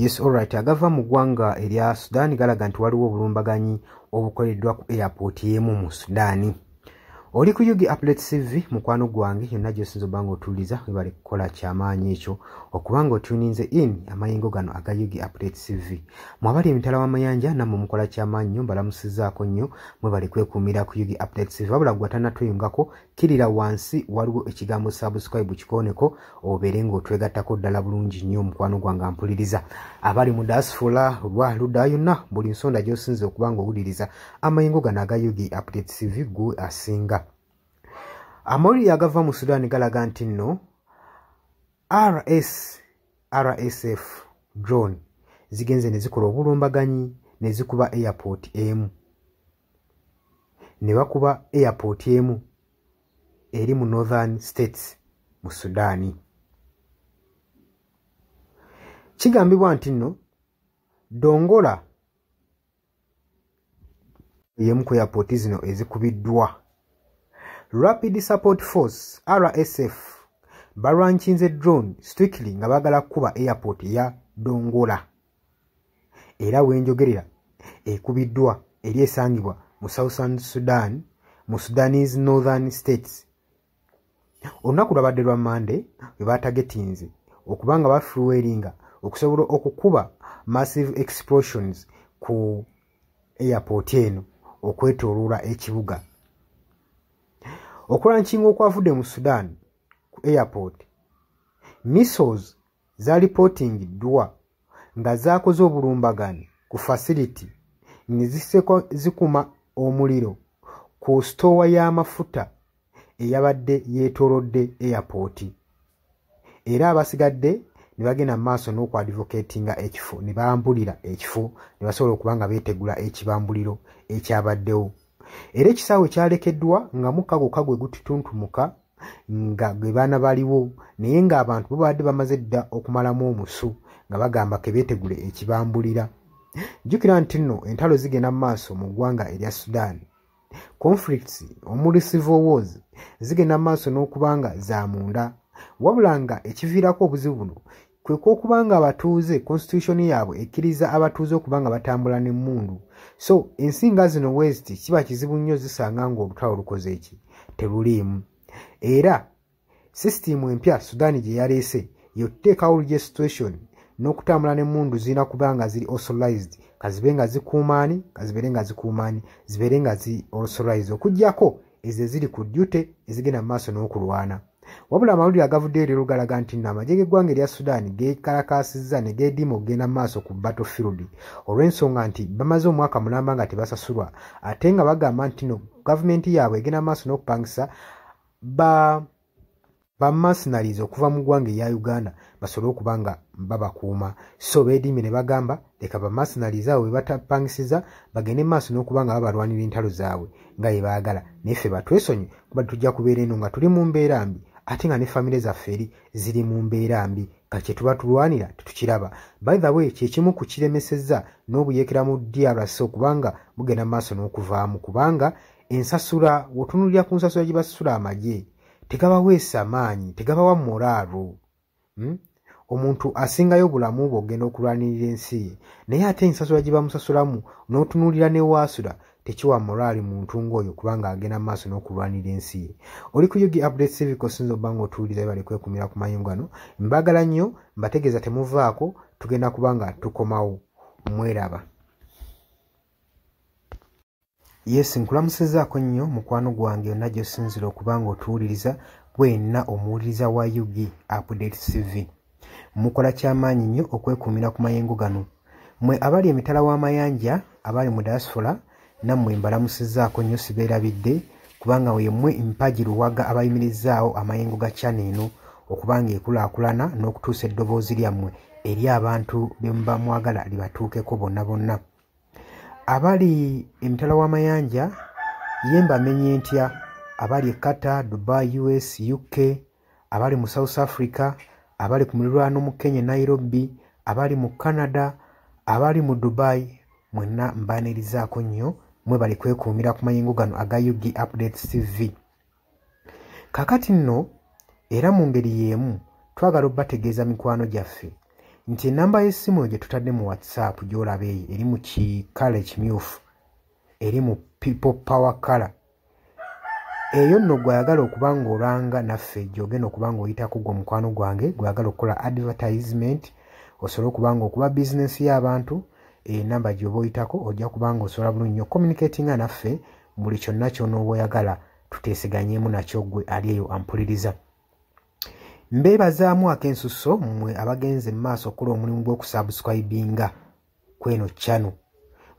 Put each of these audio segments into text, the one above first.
Yes, alright. Agava mu ggwanga erya Sudan galaga nti waliwo obulumbaganyi obukoleddwa ku airport y'emu mu Sudan. Oli ku Yugi Update TV mukwano gwange yonna gy'osinza obba ng'otuuliza webale kukola kyamaanyi ekyo okubanga otuninze in amayingo gano aga Yugi Update TV. Mwabali emitala w'amayanja nammwe mukola kyamaanyi nnyo mbalamusizaako nnyo mwebale kwekuumira ku Yugi Update TV. Wabula gwe atannatweyungako kirira wansi waliwo ekigambo subscribe kikooneko obeere ng'otwegattako ddala bulungi nnyo mukwano gwange ampuliriza. Abali mu diaspora lwa ludda yonna buli nsonda gy'osinze okuba ng'owuliriza amayingo gano aga Yugi Update TV gwe asinga. Amawulire agava mu Sudan galaga nti nno RSF drone zigenze ne zikola obulumbaganyi ne zikuba airport emu. Ne bakuba airport emu eri mu Northern States mu Sudan. Kigambibwa nti nno Dongola yemu ku airport zino ezikubiddwa. Rapid Support Force RSF balwanchinze drone strictly nga bagala kuba airport ya Dongola. Era wenjogerera ekubiddwa eri esangibwa mu Southern Sudan mu Sudanese Northern States. Olunaku lwabadde lwa Monday we batagetinze okubanga bafuweeringa okusobola okukuba massive explosions ku airport eno okwetooloola ekibuga. Okulanchinga okwavudde mu Sudan ku airport, missiles za reportingiddwa nga zaakoze obulumbagane ku facility ne zikuma omuliro ku store y'amafuta eyabadde yeetoolodde airport. Era abasigadde ne bagenda mu maaso n'okwadvocatinga ekifo ne bambulira ekifo ne basobola okuba nga beetegula ekibambuliro ekyabaddewo. Era ekisaawe kyalekeddwa nga mukago gwe gutituntumuka nga gwe baana baliwo naye ng'abantu bo badde bamaze dda okumalamu omusu nga bagamba ke beetegule ekibambulira. Jjukira nti nno entalo zigenda mu maaso mu ggwanga erya Sudan. Conflicts omuli civil wars zigenda mu maaso n'okubanga za munda. Wabula nga ekiviirako obuzibu buno kwe kw'okubanga abatuuze constitution yaabwe ekkiriza abatuuze okubanga batambula n'emmundu. So ensinga zino west kiba kizibu nnyo zisanga ng'olutalo lukoze eki teruliimu. Era system empya Sudan gye yaleese yokuteekawo legislation n'okutambula n'emmundu zirina kubanga ziri authorized kazibe nga zikuumaani kazibeere nga zikuumaani zibeere nga zi authorized okuggyako ezo eziri ku duty ezigenda mu maaso n'okulwana. Wabula amawulire agavuddeyo leero galaga nti nno amagye g'eggwanga erya Sudan geekalakaasizza ne geediima okugenda mu maaso ku battlefield olw'ensonga nti bamaze omwaka mulamba nga tebasasulwa ate nga bagamba nti no gavumenti yaabwe egenda mu maaso n'okupangisa mercenaries okuva mu ggwanga erya Uganda basobole okuba nga babakuuma. So beediimye ne bagamba leka mercenaries abo be batapangisiza bagende mu maaso n'okuba nga babalwanira entalo zaabwe nga bye baagala. Naye ffe batwesonye kuba tujja kubeera eno nga tuli mu mbeera mbi ate nga ne famire zaffe eri ziri mu mbeera mbi kye tuba tulwanira tetukiraba. By the way kyekimu ku kiremesezza n'obuyeekera mu DRC okubanga bugenda mu maaso n'okuvaamu kubanga ensasula wotunulira ku nsasula gye basasula amagye tegabaweesa maanyi tegabawa moraalu. Omuntu asingayo bulamu bwe ogenda okulwanirira ensi ye naye ate ensasula gye bamusasulamu n'otunuulira ne waasula tekiwa moraali muntu ng'oyo kubanga agenda mu maaso n'okulwanira ensi ye. Oli ku Yugi Update TV kosinza obba ng'otuwulira bali kwekumira ku mayungu gano. Mbagala nnyo mbategeeza temuvaako tugenda kubanga tukomawo mweraba. Yes, nkulamusizaako nnyo mukwano gwange yonna gy'osinzira okuba ng'otuwuliriza gwenna omuwuliriza wa Yugi Update TV. Mukola kyamaanyi nnyo okwekuumira ku mayengo gano. Mmwe abali emitala w'amayanja abali mu diaspora nammwe mbalamusizaako nnyo sibeerabidde kubanga wemmwe mpagi luwaga abayimirizzaawo amayengo ga channel eno okubanga ekulaakulana n'okutuusa eddoboozi lyammwe eri abantu be muba mwagala libatuukeko bonna bonna. Abali emitala w'amayanja ye mbamenye ntya abali e Qatar, Dubai, US, UK, abali mu South Africa, abali ku muliraano mu Kenya, Nairobi, abali mu Canada, abali mu Dubai, mwenna mbaanirizaako nnyo mwe bali kwekuumira ku mayengo gano aga Yugi Update TV. Kakati nno era mu ngeri y'emu twagala obbategeeza mikwano gyaffe nti enamba y'essimu gye tutadde mu WhatsApp gy'olaba eyo eri mu kikala ekimyufu, eri mu people power color. Eyo nno gw'ayagala okuba ng'olanga naffe gy'ogenda okuba ng'oyitako gwe mukwano gwange gw'ayagala okukola advertisement, osobola okuba ng'okuba bizinesi y'abantu, enamba gy'oba oyitako ojja kuba ng'osobola bulungi nnyo communicatinga naffe buli kyonna ky'onooba oyagala tuteeseganyeemu nakyo gwe ali eyo ampuliriza. Mbeebazaamu ak'ensusso mmwe abagenze mu maaso okukola omulimu gw'okusubscribinga kweno channel.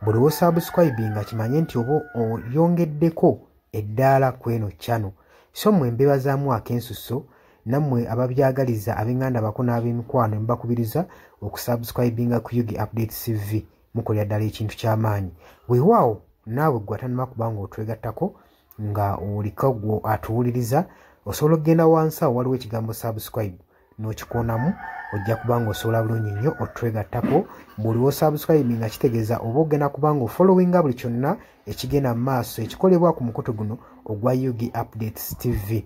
Buli w'osubscribinga kimanye nti oba oyongeddeko eddaala kweno channel. So mmwe mbeebazaamu ak'ensusso nammwe ababyagaliza ab'enganda bako n'ab'emikwano mbakubiriza okusubscribinga ku Yugi Updates TV mukolera ddala ekintu ky'amaanyi. Weewaawo naawe gwe atannaba kuba ng'otwegattako nga oliko gwe atuwuliriza, osobola okugenda wansi awo waliwo ekigambo subscribe n'okikoonamu, ojja kuba ng'osobola bulungi nnyo otwegattako. Buli w'osubscribe nga kitegeeza oba ogenda kuba ng'ofollowinga buli kyonna ekigenda mu maaso ekikolebwa ku mukutu guno ogwa Yugi Updates TV.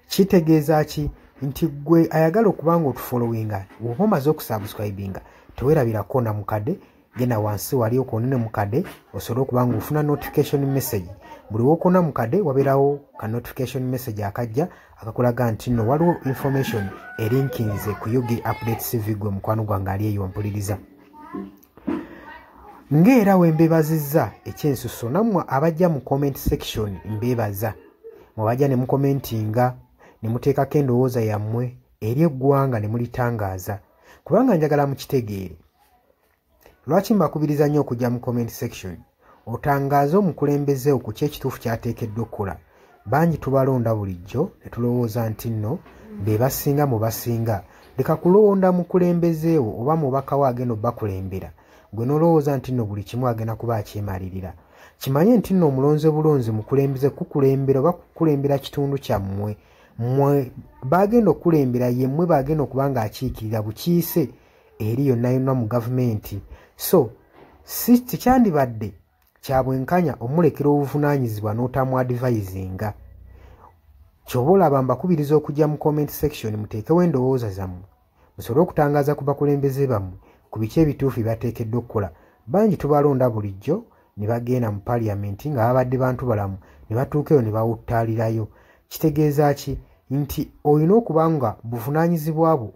Kitegeeza ki? Nti gwe ayagala okuba ng'otufollowinga bw'oba omaze okusubscribinga teweerabirako na mukadde, genda wansi wali okoonene mukadde osobola okuba ng'ofuna notification message. Buli w'okoona mukadde wabeerawo ka notification message akajja akakulaga nti nno waliwo information erinkinze ku Yugi Updates TV gwe mukwano gwange ali eyo mpuliriza. Ng'era we mbeebazizza ekyensusso nammwe abajja mu comment section mbeebaza. Mwabajja ne mukomentinga ne muteekako endowooza yammwe eri eggwanga ne mulitangaaza. Kubanga njagala mukitegeere. Lwaki mbakubiriza nnyo okujja mu comment section? Otangaaze omukulembeze ku ki ekituufu ky'ateekeddwa okukola. Bangi tubalonda bulijjo ne tulowooza nti nno be basinga mu basinga. Leka kulonda mukulembeze wo oba mubaka wo agenda obbakulembera. Gwe n'olowooza nti nno buli kimu agenda kuba akyemalirira. Kimanye nti nno omulonze bulonzi mukulembeze kukulembera oba kukulembera kitundu kyammwe. Mmwe bagenda okukulembera ye mmwe bagenda okuba ng'akiikirira bukiise eri yonna yonna mu gavumenti. So si kyandibadde kya bwenkanya omulekera obuvunaanyizibwa n'otamu advisinga. Ky'oba olaba mbakubiriza okujja mu comment section muteekewo endowooza zammwe musobole okutangaaza ku bakulembeze bammwe ku biki ebituufu byateekeddwa okukola. Bangi tubalonda bulijjo ne bagenda mu parliament nga babadde bantu balamu ne batuuka eyo ne bawuttaalirayo. Kitegeeza ki? Nti olina okuba nga buvunaanyizibwa bwo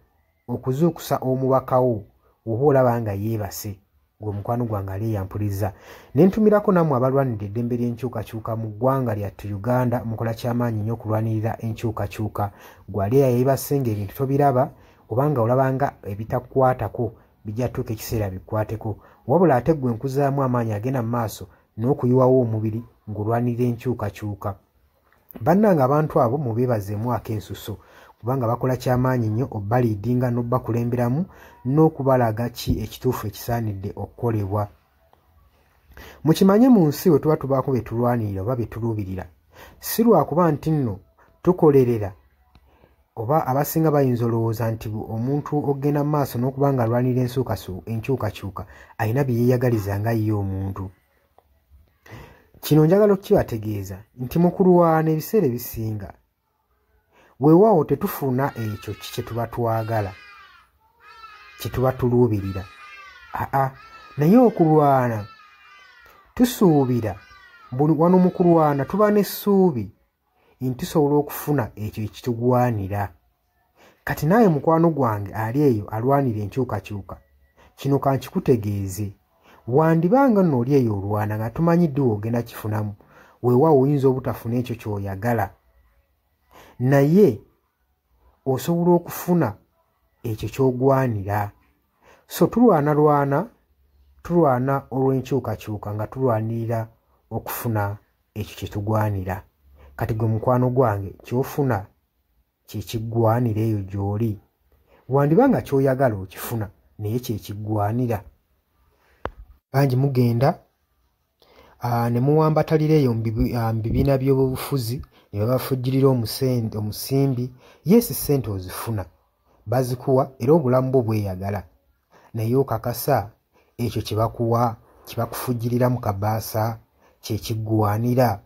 okuzuukusa omubaka wo oba olaba nga yeebase gwe mukwano gwange ali eyampuliriza. Ne ntumirako nammwe abalwanira eddembe ly'enkyukakyuka mu ggwanga lyattu Uganda mukola ky'amaanyi nnyo okulwanirira enkyukakyuka. Gwe ali eyeebase ng'ebintu tobiraba oba nga olabanga ebitakukwatako bijja tuuka ekiseera bikwateko. Wabula ate gwe nkuzaamu amaanyi agenda mu maaso n'okuyiwawo omubiri ng'olwanirira enkyukakyuka. Bannanga abantu abo mubeebazeemu ak'ensusso kubanga bakola ky'amaanyi nnyo obbaliidinga n'obbakulemberamu n'okubalaga ki ekituufu ekisaanidde okukolebwa. Mukimanye mu nsi we tuba tubaako bye tulwanirira oba bye tuluubirira, si lwakuba nti nno tukolerera oba abasinga bayinza olowooza nti omuntu ogenda mu maaso n'okuba nga alwanirira enkyukakyuka alina bye yeeyagaliza nga ye omuntu. Kino njagala okukibategeeza nti mu kulwana ebiseera ebisinga weewaawo tetufuna ekyo kye tuba twagala, kye tuba tuluubirira. Naye okulwana tusuubira, wano mu kulwana tuba n'essuubi nti tusobola okufuna ekyo ekitugwanira. Kati naawe mukwano gwange ali eyo alwanira enkyukakyuka, kino kankikutegeeze. Wandibanga nno oli eyo olwana nga tumanyidde ogenda kifunamu, weewaawo oyinza obutafuna ekyo ky'oyagala, naye osobola okufuna ekyo ky'ogwanira. So tulwana olw'enkyukakyuka nga tulwanirira okufuna ekyo kye tugwanira. Kati gwe mukwano gwange ky'ofuna kye kiggwanira eyo gy'oli. Wandibanga ky'oyagala okifuna naye kye kiggwanira. Bangi mugenda ne muwambatalira eyo mu bibiina by'obufuzi ne babafujjirira omusimbi. Yesi ssente ozifuna bazikuwa era obulamu bwo bweyagala, naye okakasa ekyo kye bakuwa kibakufujjirira mu kabaasa kye kiggwanira.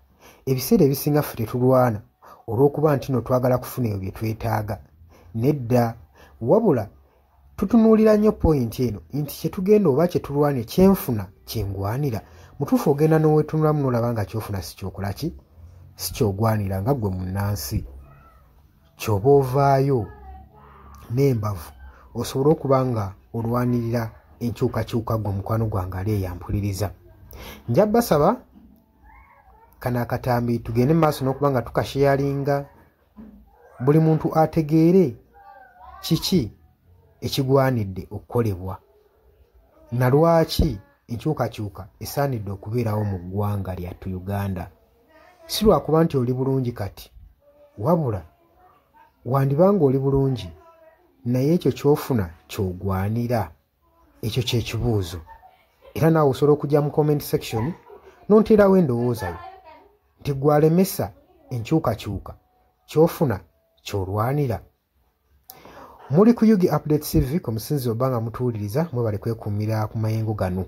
Ebiseera ebisinga ffe tetulwana olw'okuba nti no twagala kufuna ebyo bye twetaaga. Nedda, wabula tutunuulira nnyo point eno nti kyetugenda oba kyetulwanye kyenfuna kyengwanira. Mutuufu ogenda n'oweetunulamu n'olaba nga kyofuna si kyokola ki si kyogwanira nga ggwe munnansi. Ky'oba ovaayo n'embavu osobole okuba nga olwanirira enkyukakyuka gwe mukwano gwange ali eyampuliriza. Nja basaba kano akatambi tugende mu maaso n'okuba nga tukasheyalinga, buli muntu ategeere kiki ekigwanidde okukolebwa na lwaki enkyukakyuka esaanidde okubeerawo mu ggwanga lyattu Uganda. Si lwakuba nti oli bulungi kati, wabula wandibanga oli bulungi naye ekyo ky'ofuna ky'ogwanira. Ekyo ky'ekibuuzo. Era naawe osobola okujja mu comment section n'onteerawo endowooza yo nti gwalemesa enkyukakyuka ky'ofuna ky'olwanira. Muli ku Yugi Updates TV ku musinzi oba nga mutuwuliriza, mwebale kwekuumira ku mayengo gano.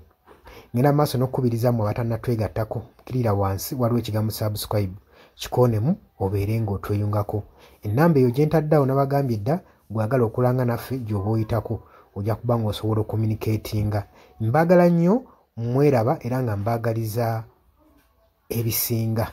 Ngenda maaso n'okukubiriza mmwe abatannatwegattako, kirira wansi waliwo ekigambo subscribe, kikoonemu obeere ng'otweyungako. Ennamba eyo gye ntaddeawo nabagambye dda bw'agala okulanga naffe gy'oba oyitako ojja kuba ng'osobola okommunikatinga. Mbaagala nnyo, mweraba era nga mbaagaliza ebisinga.